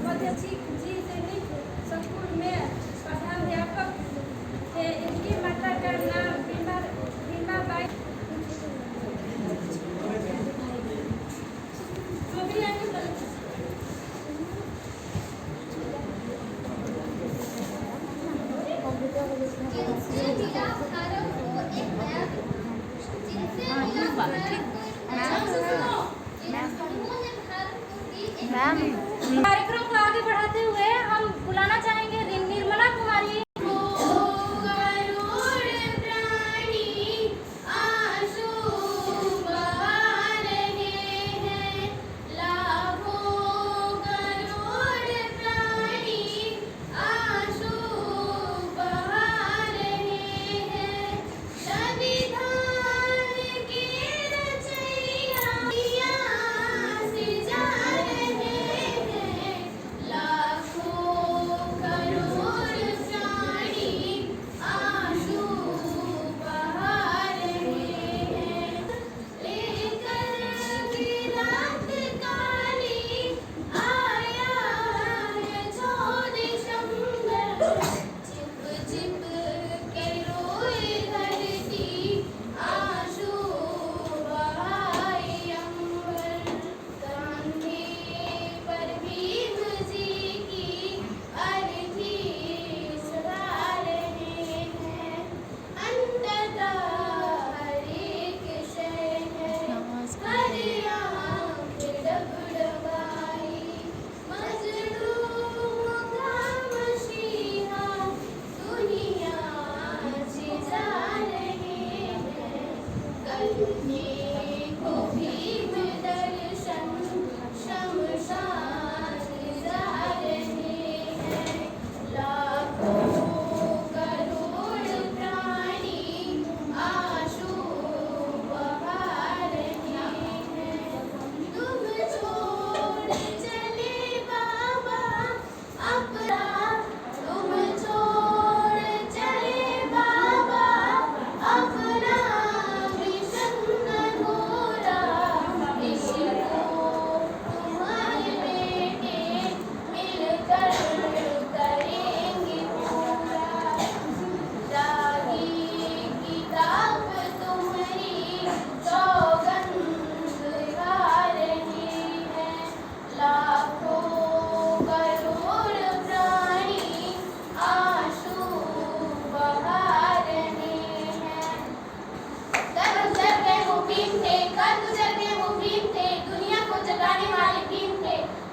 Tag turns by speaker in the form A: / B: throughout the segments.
A: मध्य जी सैनिक संकुल में प्रधानाध्यापक थे। इनकी माता का नाम भीमाबाई। कार्यक्रम को आगे बढ़ाते हुए हम बुलाना चाहेंगे निर्मला कुमारी।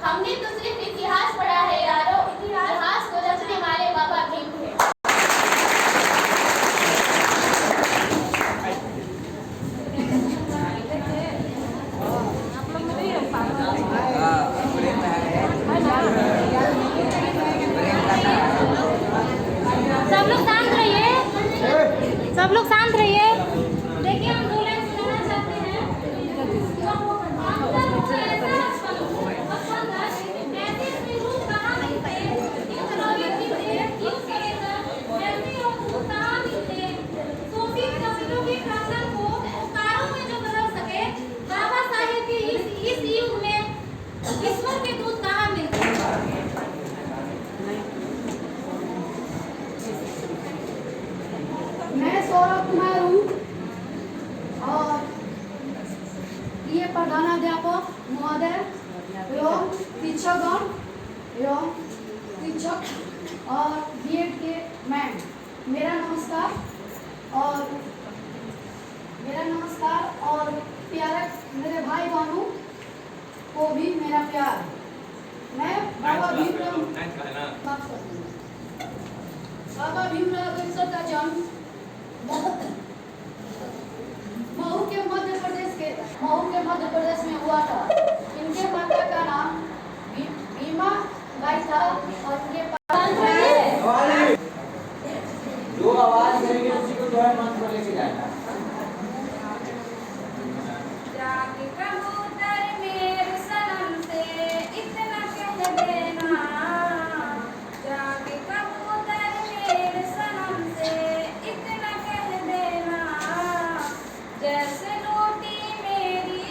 A: हमने तो सिर्फ इतिहास पढ़ा है यारो, इतिहास को रचने वाले बाबा भीम थे। सब लोग शांत रहिए, सब लोग शांत रहिए। देखिए हम दो लाइन सुनाना चाहते हैं।
B: मैं सौरभ कुमार हूँ और ये प्रधानाध्यापक महोदय एवं शिक्षकगण एवं शिक्षक और बीएड के मैम, मेरा नमस्कार और प्यारे मेरे भाई बहनों को भी मेरा प्यार। मैं बाबा भीमराव अम्बेडकर का जन्म महू के मध्य प्रदेश में हुआ था। इनके माता का नाम भीमा बाई था और इनके
C: जो आवाज करेंगे उसी को जो है मंच पर लेके जाएगा।
A: जैसे रोटी मेरी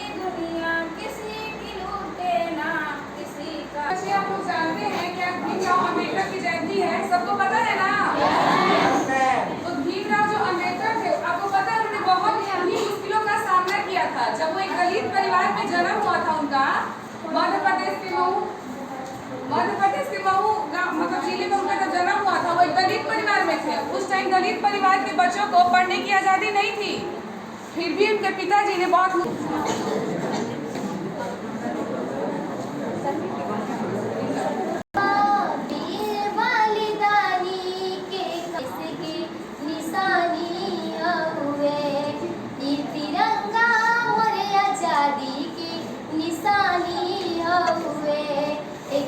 D: मध्य प्रदेश के महू मतलब जिले में उनका जब जन्म हुआ था वो एक दलित परिवार में थे। उस टाइम दलित परिवार के बच्चों को पढ़ने की आज़ादी नहीं थी, फिर भी उनके पिताजी ने बहुत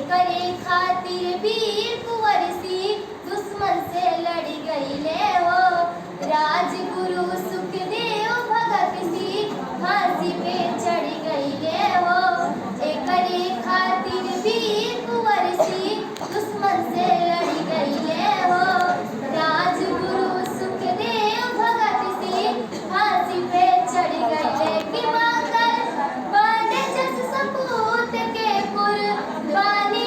E: करे खातिर वीर कुंवर सिंह दुश्मन से लड़ गईले हो। राजगुरु सुखदेव भगत सिंह फांसी पे चढ़ गईले हो। करे खातिर वीर कुंवर सिंह दुश्मन से लड़ गईले हो। राजगुरु सुखदेव भगत सिंह फांसी पे चढ़ गईले कि मांगल बने जस सपूत के कुर्बानी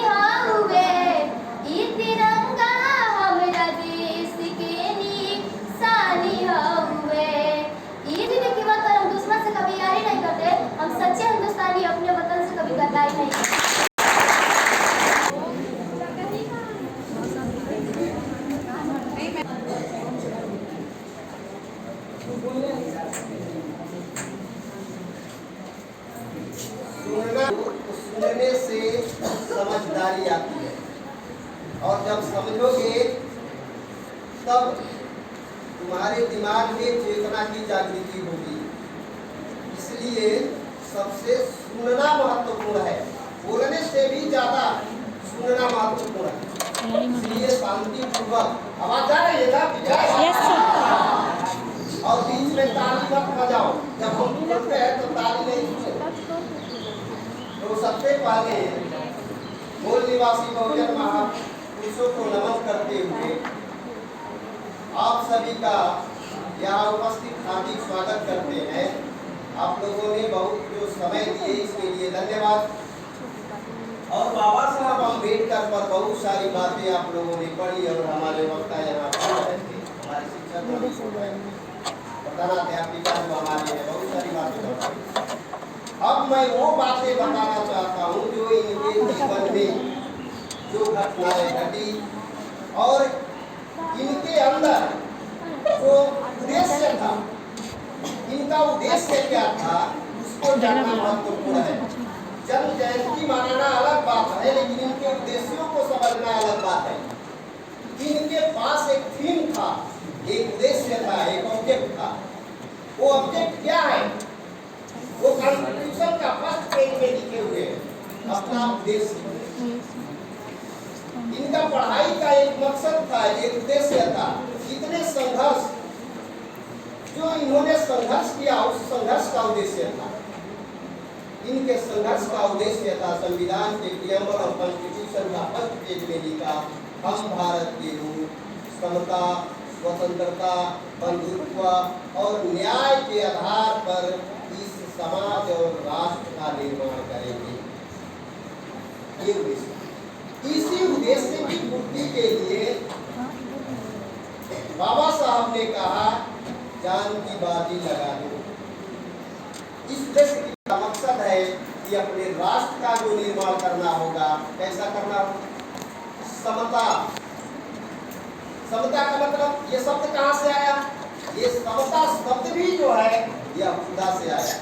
E: हुए। ई तिरंगा हमरा देश के निशानी हुए। ये भी देखिए बात, हम दुश्मन से कभी यारी नहीं करते, हम सच्चे हिंदुस्तानी अपने वतन से कभी गद्दारी नहीं करते।
F: सुनने से समझदारी आती है और जब समझोगे तब तुम्हारे दिमाग में चेतना की जागृति होगी। इसलिए सबसे सुनना महत्वपूर्ण है, बोलने से भी ज्यादा सुनना महत्वपूर्ण है। इसलिए शांतिपूर्वक आवाज जा रही है ना, और बीच में ताली मत बजाओ। जब हम बोलते हैं तो ताली नहीं सुने। तो सबसे पहले मूल निवासी बहुजन महापुरुषों को नमन करते हुए आप सभी का यहाँ उपस्थित हार्दिक स्वागत करते हैं। आप लोगों ने बहुत जो समय दिए इसके लिए धन्यवाद। और बाबा साहब अम्बेडकर पर बहुत सारी बातें आप लोगों ने पढ़ी और हमारे वक्ता यहाँ पढ़ रहे थे, हमारे शिक्षक प्रधानाध्यापिका जो हमारे हैं बहुत सारी बातें बताई। अब मैं वो बातें बताना चाहता हूँ जो इनके जीवन में जो घटनाएं घटी और इनके अंदर जो उद्देश्य था, इनका उद्देश्य क्या था उसको जानना महत्वपूर्ण है। जन्म जयंती मनाना अलग बात है, लेकिन इनके उद्देश्यों को समझना अलग बात है। इनके पास एक थीम था, एक उद्देश्य था, एक ऑब्जेक्ट था। वो ऑब्जेक्ट क्या है? वो कॉन्स्टिट्यूशन का फर्स्ट पेज में लिखे हुए हैं अपना उद्देश्य। इनका पढ़ाई का एक मकसद था, एक उद्देश्य था। इतने संघर्ष जो इन्होंने संघर्ष किया उस संघर्ष का उद्देश्य था। इनके संघर्ष का उद्देश्य था संविधान के प्रियम्बल और कॉन्स्टिट्यूशन का फर्स्ट पेज में लिखा, हम भारत के लोग समता, स्वतंत्रता, बंधुत्व और न्याय के आधार पर इस समाज और राष्ट्र का निर्माण करेंगे। ये उद्देश्य, इसी उद्देश्य की पूर्ति के लिए बाबा साहब ने कहा जान की बाजी लगा दो। इस उद्देश्य का मकसद है कि अपने राष्ट्र का जो निर्माण करना होगा, कैसा करना होगा? समता। समता का मतलब ये शब्द कहाँ से आया? ये समता शब्द भी जो है यह बुद्धा से आया।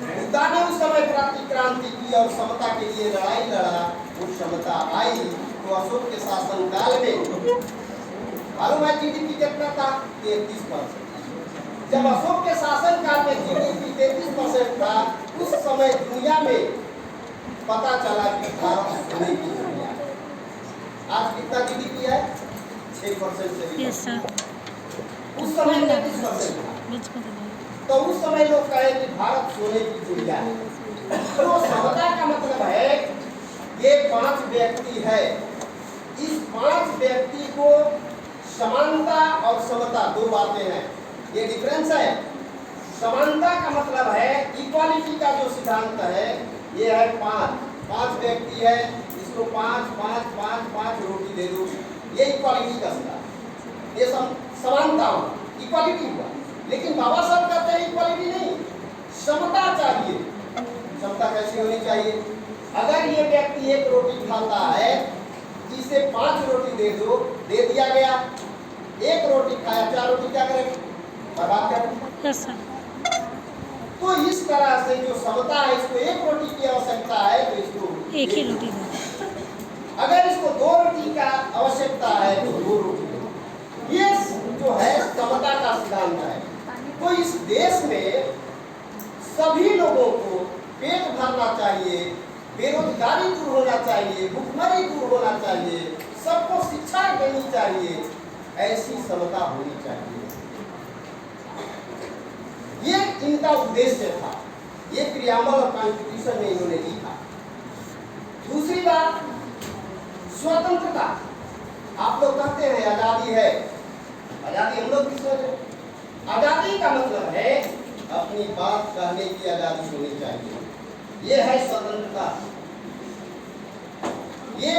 F: बुद्धा ने उस समय क्रांति की और समता के लिए लड़ाई लड़ा, वो समता आई। तो अशोक के शासन काल में मालूम है जीडीपी कितना था? 33%। जब अशोक के शासन काल में जीडीपी 33% था, उस समय दुनिया में पता चला कि भारत सोने की दुनिया है। आज कितना जीडीपी है? 6% से भी। उस समय 33% था। तो उस समय लोग कहे कि भारत सोने की दुनिया है। तो समता का मतलब है ये 5 व्यक्ति है, इस 5 व्यक्ति को समानता और समता दो बातें हैं, ये डिफरेंस है। समानता का मतलब है इक्वालिटी का जो सिद्धांत है, ये है 5 व्यक्ति है, इसको 5 रोटी दे दो, ये इक्वालिटी का सिद्धांत, ये समानता हुआ, इक्वालिटी हुआ। लेकिन बाबा साहब कहते हैं इक्वालिटी नहीं, समता चाहिए। समता कैसी होनी चाहिए? अगर ये व्यक्ति एक रोटी खाता है, इसे 5 रोटी दे दो, दे दिया गया। एक रोटी खाया, 4 रोटी क्या करेंगे? बर्बाद करेंगे।
G: Yes sir.
F: तो इस तरह से जो समता है, इसको एक रोटी की आवश्यकता है तो इसको
G: एक ही रोटी दो।
F: अगर इसको 2 रोटी का आवश्यकता है तो 2 रोटी दो। ये जो है समता का सिद्धांत है। तो इस देश में सभी लोगों को पेट भरना चाहिए, बेरोजगारी दूर होना चाहिए, भुखमरी दूर होना चाहिए, सबको शिक्षा देनी चाहिए, ऐसी समता होनी चाहिए। ये इनका उद्देश्य था। ये क्रियामल और कॉन्स्टिट्यूशन में इन्होंने लिखा। दूसरी बात, स्वतंत्रता। आप लोग कहते हैं आजादी है, आजादी हम लोग किसमें है? आजादी का मतलब है अपनी बात कहने की आजादी होनी चाहिए। ये है स्वतंत्रता। ये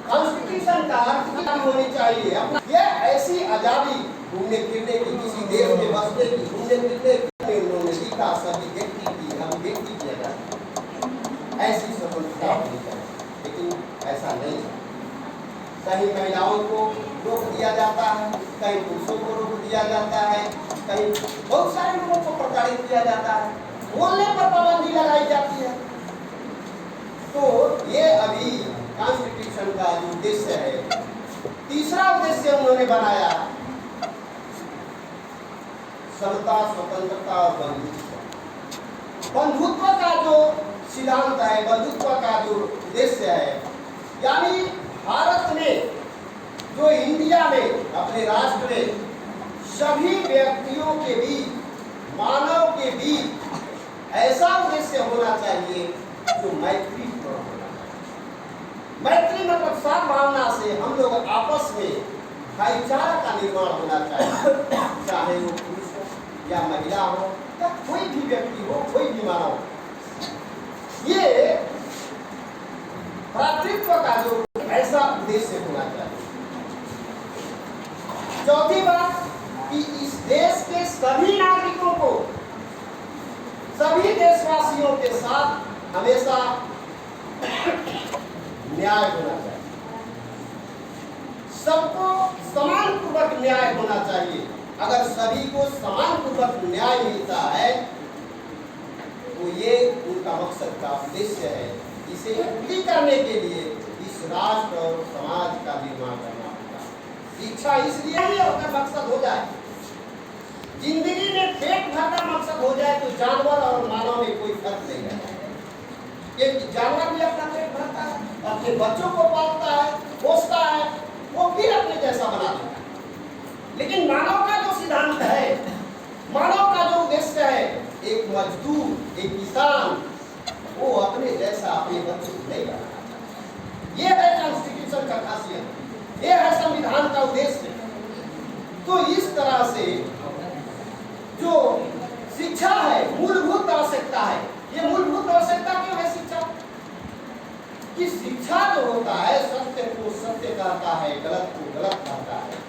F: कॉन्स्टिट्यूशन का अर्थ क्या होनी चाहिए? अपना ये ऐसी आजादी घूमने फिरने की, किसी देश में बसने की, घूमने फिरने की उन्होंने लिखा। सभी व्यक्ति की, हम व्यक्ति की आजादी, ऐसी स्वतंत्रता होनी चाहिए। लेकिन ऐसा नहीं है। कहीं महिलाओं को रोक दिया जाता है, कहीं पुरुषों को रोक दिया जाता है, कहीं बहुत सारे लोगों को प्रताड़ित किया जाता है, बोलने पर पाबंदी लगाई जाती है। तो ये अभी कॉन्स्टिट्यूशन का जो उद्देश्य है, तीसरा उद्देश्य उन्होंने बनाया समता, स्वतंत्रता और बंधुत्व। बंधुत्व का जो सिद्धांत है, बंधुत्व का जो उद्देश्य है, यानी भारत में, जो इंडिया में, अपने राष्ट्र में सभी व्यक्तियों के बीच, मानव के बीच ऐसा उद्देश्य होना चाहिए जो मैत्रीपूर्ण होना चाहिए। मैत्री मतलब सद्भावना से हम लोग आपस में भाईचारा का निर्माण होना चाहिए, चाहे वो पुरुष हो या महिला हो या कोई भी व्यक्ति हो, कोई भी मानव हो। ये भ्रातृत्व का जो ऐसा उद्देश्य होना चाहिए। चौथी बात कि इस देश के सभी नागरिकों को, सभी देशवासियों के साथ हमेशा न्याय होना चाहिए। सबको समान पूर्वक न्याय होना चाहिए। अगर सभी को समान पूर्वक न्याय मिलता है तो ये उनका मकसद का उद्देश्य है। इसे पूरी करने के लिए इस राष्ट्र और समाज का निर्माण करना होगा। शिक्षा इसलिए नहीं होकर मकसद हो जाए, जिंदगी में पेट भरना मकसद हो जाए तो जानवर और मानव में कोई फर्क नहीं है। क्योंकि जानवर भी अपना पेट भरता है, अपने बच्चों को पालता है, पोसता है, वो फिर अपने जैसा बना देता है। लेकिन मानव का जो सिद्धांत है, मानव का जो उद्देश्य है, एक मजदूर, एक किसान, वो अपने जैसा अपने बच्चों को नहीं बनाना चाहता। ये है कॉन्स्टिट्यूशन का खासियत, ये है संविधान का उद्देश्य। तो इस तरह से जो शिक्षा है, मूलभूत आवश्यकता है। ये मूलभूत आवश्यकता क्यों है शिक्षा? कि शिक्षा जो होता है, सत्य को सत्य कहता है, गलत को गलत कहता है।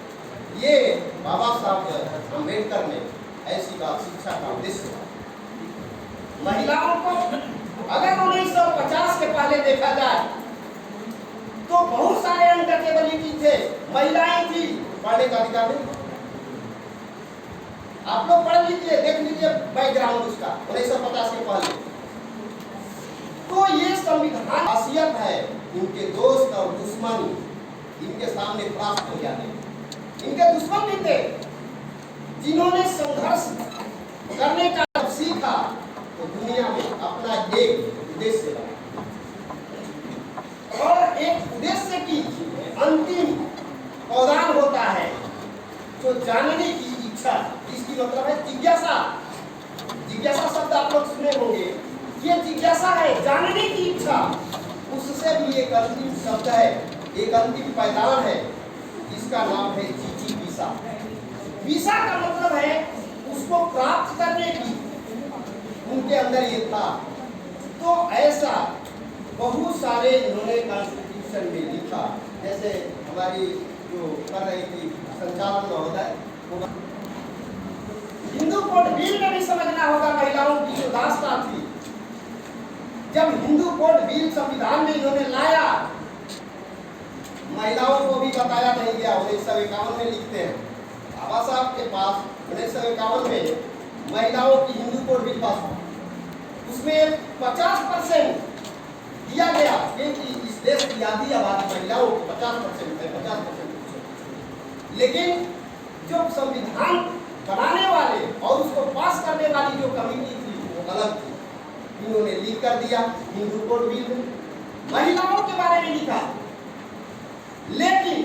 F: ये बाबा साहब अम्बेडकर ने ऐसी बात शिक्षा का उद्देश्य है। महिलाओं को अगर 1950 के पहले देखा जाए तो बहुत सारे अनटचेबिलिटी थे, महिलाएं थी, पढ़ने का अधिकार नहीं। आप लोग पढ़ लीजिए, देख लीजिए बैकग्राउंड उसका 1950 के पहले। तो ये संविधान खासियत है, इनके दोस्त और दुश्मन इनके सामने परास्त हो जाते। इनके दुश्मन भी थे, जिन्होंने संघर्ष करने का सीखा तो दुनिया में अपना एक उद्देश्य रहा और एक उद्देश्य की अंतिम अवदान होता है जो जानने की इच्छा, जिसकी मतलब है जिज्ञासा। जिज्ञासा शब्द आप लोग सुने होंगे। ये जिज्ञासा है, जानने की इच्छा। उससे भी एक अंतिम शब्द है, एक अंतिम पैदान है, जिसका नाम है जिज्ञासा। वीसा का मतलब है उसको प्राप्त करने की, उनके अंदर ये था। तो ऐसा बहुत सारे इन्होंने कॉन्स्टिट्यूशन में लिखा। जैसे हमारी जो कर रही थी संचालन महोदय, हिंदू कोड बिल में भी समझना होगा महिलाओं की जो दास्तां थी। जब हिंदू कोड बिल संविधान में इन्होंने लाया, महिलाओं को भी बताया नहीं गया। 1951 में लिखते हैं बाबा साहब के पास 1951 में महिलाओं की हिंदू कोड बिल पास हुआ, उसमें 50% दिया गया कि इस देश की आधी आबादी महिलाओं को 50% है, 50%। लेकिन जो संविधान बनाने वाले और उसको पास करने वाली जो कमेटी थी वो अलग थी। इन्होंने लिख कर दिया हिंदू कोड बिल में, महिलाओं के बारे में लिखा, लेकिन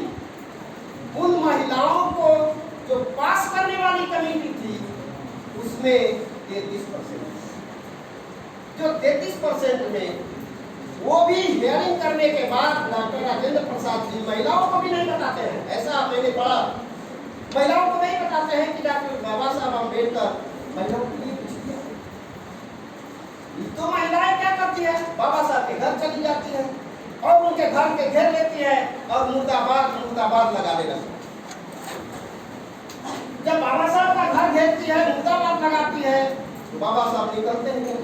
F: उन महिलाओं को जो पास करने वाली कमेटी थी उसमें 33%, जो 33% में वो भी हियरिंग करने के बाद डॉक्टर राजेंद्र प्रसाद जी महिलाओं को भी नहीं बताते हैं। ऐसा मैंने पढ़ा, महिलाओं को नहीं बताते हैं कि डॉक्टर बाबा साहब अम्बेडकर महिलाओं के लिए कुछ किया। तो महिलाएं क्या करती है, बाबा साहब के घर चली जाती है और उनके घर के घेर लेती है और मुर्दाबाद मुर्दाबाद लगाने लगती है। जब बाबा साहब का घर घेरती है, मुर्दाबाद लगाती है, तो बाबा साहब निकलते हैं,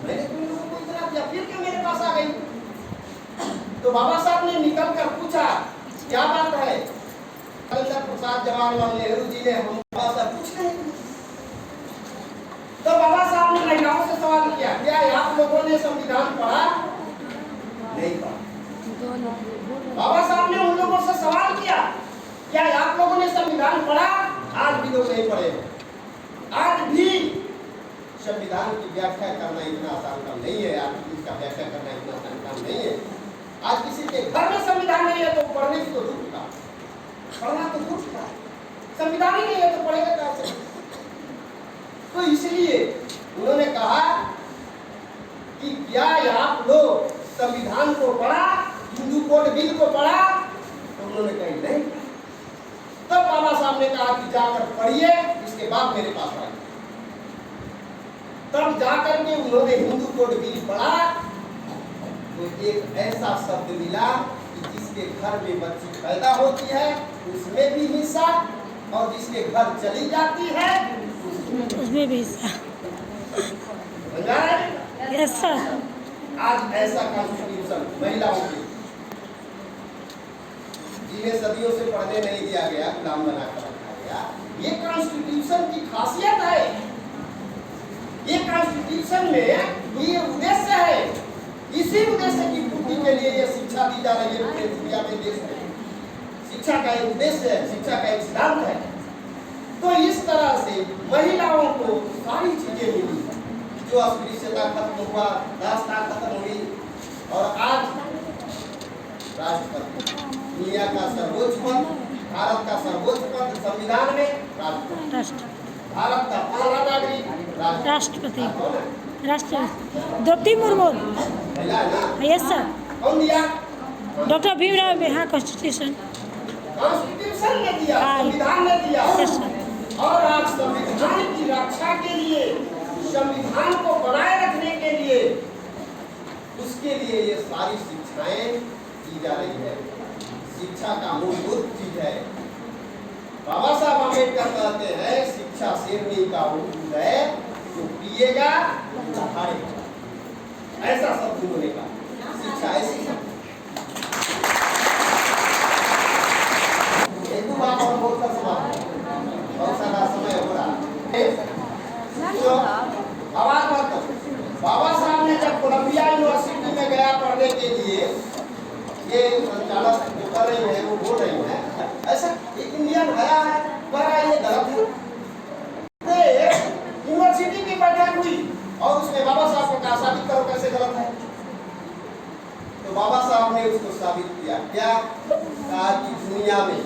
F: मैंने तुम लोगों को इतना किया, फिर क्यों मेरे पास आ गई? तो बाबा साहब ने निकल कर पूछा क्या बात है? राजेंद्र प्रसाद जवाहरलाल नेहरू जी ने हम बाबा साहब कुछ नहीं। तो बाबा साहब ने महिलाओं से सवाल किया, क्या आप लोगों ने संविधान पढ़ा? नहीं पढ़ा। बाबा साहब ने उन लोगों से सवाल किया, क्या आप लोगों ने संविधान पढ़ा? आज भी लोग नहीं पढ़े। आज भी संविधान की व्याख्या करना इतना आसान काम नहीं है, आज इसका व्याख्या करना इतना आसान काम नहीं है। आज किसी के घर में संविधान नहीं है तो पढ़ने की तो दूर का, पढ़ना तो दूर का, संविधान ही नहीं है तो पढ़ेगा कैसे? तो इसलिए उन्होंने कहा कि क्या आप लोग संविधान को पढ़ा, हिंदू कोड बिल को पढ़ा? तो उन्होंने कहा नहीं। तब बाबा साहब ने कहा कि जाकर पढ़िए, इसके बाद मेरे पास आइए। तब जाकर के उन्होंने हिंदू कोड बिल पढ़ा तो एक ऐसा शब्द मिला कि जिसके घर में बच्ची पैदा होती है उसमें भी हिस्सा, और जिसके घर चली जाती है
G: उसमें भी हिस्सा। Yes sir.
F: आज ऐसा कॉन्स्टिट्यूशन महिलाओं के जिन्हें सदियों से पढ़ने नहीं दिया गया, गुलाम बनाकर रखा गया, ये कॉन्स्टिट्यूशन की खासियत है। ये कॉन्स्टिट्यूशन में ये उद्देश्य है, इसी उद्देश्य की पूर्ति के लिए ये शिक्षा दी जा रही है पूरे दुनिया में, देश में। शिक्षा का एक उद्देश्य है, शिक्षा का एक सिद्धांत है। तो इस तरह से महिलाओं को सारी चीजें मिली, जो अस्पृश्यता खत्म हुआ, दास्तां खत्म हुई, और आज राष्ट्रपति दुनिया का सर्वोच्च पद, भारत का सर्वोच्च पद संविधान में राष्ट्रपति, भारत का पहला नागरिक
G: राष्ट्रपति, द्रौपदी मुर्मू। Yes sir.
F: कौन दिया?
G: डॉक्टर भीमराव, हाँ कॉन्स्टिट्यूशन,
F: कॉन्स्टिट्यूशन ने दिया, संविधान ने दिया।
G: Yes sir.
F: और आज संविधान की रक्षा के लिए, संविधान को बनाए रखने के लिए, उसके लिए ये सारी शिक्षाएं की जा रही है। शिक्षा का मूलभूत चीज है। बाबा साहब अम्बेडकर कहते हैं शिक्षा शेरनी का वजूद है, जो पिएगा वो खाएगा। ऐसा शब्द उन्होंने कहा, शिक्षा ऐसी शब्द। एक बात और बोलकर समाप्त, बहुत सारा समय हो रहा है, तो आवाज मत करो। बाबा साहब ने जब कोलंबिया यूनिवर्सिटी में गया पढ़ने के लिए, ये संचालक जो कर रही है वो बोल रही है, ऐसा एक इंडियन आया है, कह रहा है ये गलत है। यूनिवर्सिटी की बैठक हुई और उसमें बाबा साहब को कहा साबित करो कैसे गलत है। तो बाबा साहब ने उसको साबित किया। क्या कहा कि दुनिया में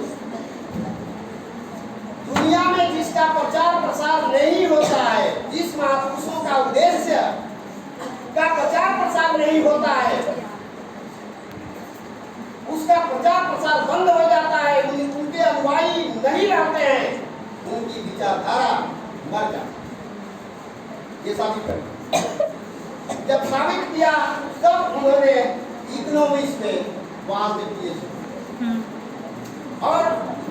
F: जिसका प्रचार प्रसार नहीं होता है, जिस महापुरुषों का उद्देश्य का प्रचार प्रसार नहीं होता है, उसका प्रचार प्रसार बंद हो जाता है, उनके अनुयायी नहीं रहते हैं, उनकी विचारधारा मर जाती है। ये साबित कर जब साबित किया तब उन्होंने इकोनॉमिक्स में वहां से पीएचडी, और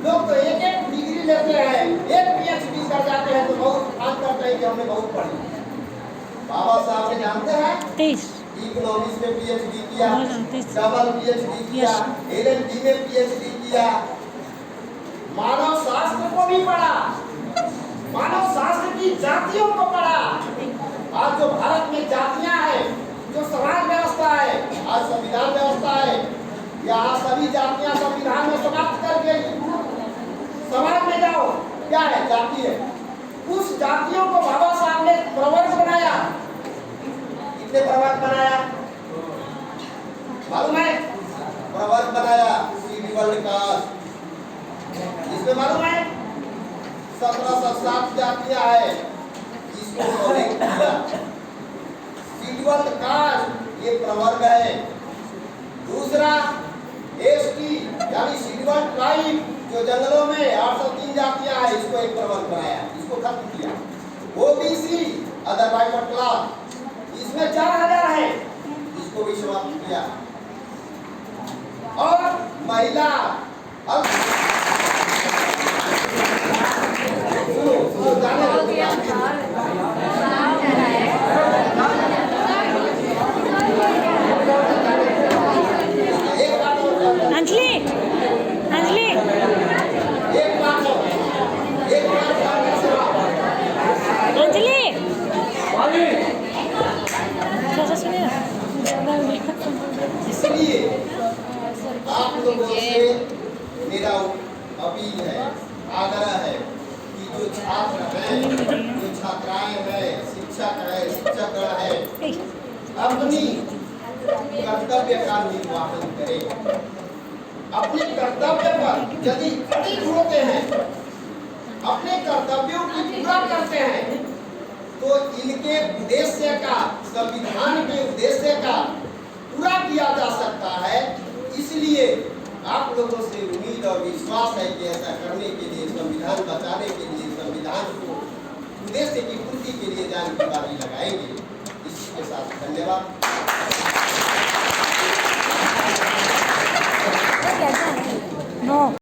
F: लोग तो एक एक डिग्री लेते हैं, एक पीएचडी कर जाते हैं तो बहुत मान करते हैं कि हमने बहुत पढ़ी। बाबा साहब ने जानते हैं इकोनॉमिक्स में PhD किया,
G: बहुत
F: डबल PhD किया, LLB में PhD किया, मानव शास्त्र को भी पढ़ा, मानव शास्त्र की जातियों को पढ़ा। आज जो भारत में जातियां हैं, जो समाज व्यवस्था है, आज संविधान व्यवस्था है, यहाँ सभी जातियां संविधान में समाप्त करके समाज में जाओ, क्या है? जाति है। उस जातियों को बाबा साहब ने प्रवर्ग बनाया। कितने प्रवर्ग बनाया मालूम है? प्रवर्ग बनाया शेड्यूल्ड कास्ट। इसमें मालूम है 1707 जातियां है, इसको कॉलेक्ट किया। शेड्यूल्ड कास्ट ये प्रवर्ग है। दूसरा ST यानी शेड्यूल्ड ट्राइब, जो जंगलों में 803 जातियां हैं, इसको एक प्रवर्ग बनाया, इसको खत्म किया। OBC अदर बैकवर्ड क्लास, इसमें 4000 है, इसको भी समाप्त किया। और महिला
G: अंजलि अंजलि अंजलि थोड़ा सुनिए।
F: इसलिए आप लोगों से मेरा अपील है, आग्रह है कि जो छात्र हैं, जो छात्राएं हैं, शिक्षक है, शिक्षकगण है, अपनी कर्तव्य का निर्वाहन करें। अपने कर्तव्य पर यदि अडिग होते हैं, अपने कर्तव्यों की पूरा करते हैं, तो इनके उद्देश्य का, संविधान के उद्देश्य का पूरा किया जा सकता है। इसलिए आप लोगों से उम्मीद और विश्वास है कि ऐसा करने के लिए, संविधान बचाने के लिए, संविधान को उद्देश्य की पूर्ति के लिए जान की बाजी लगाएंगे। इसी के साथ धन्यवाद।
G: नो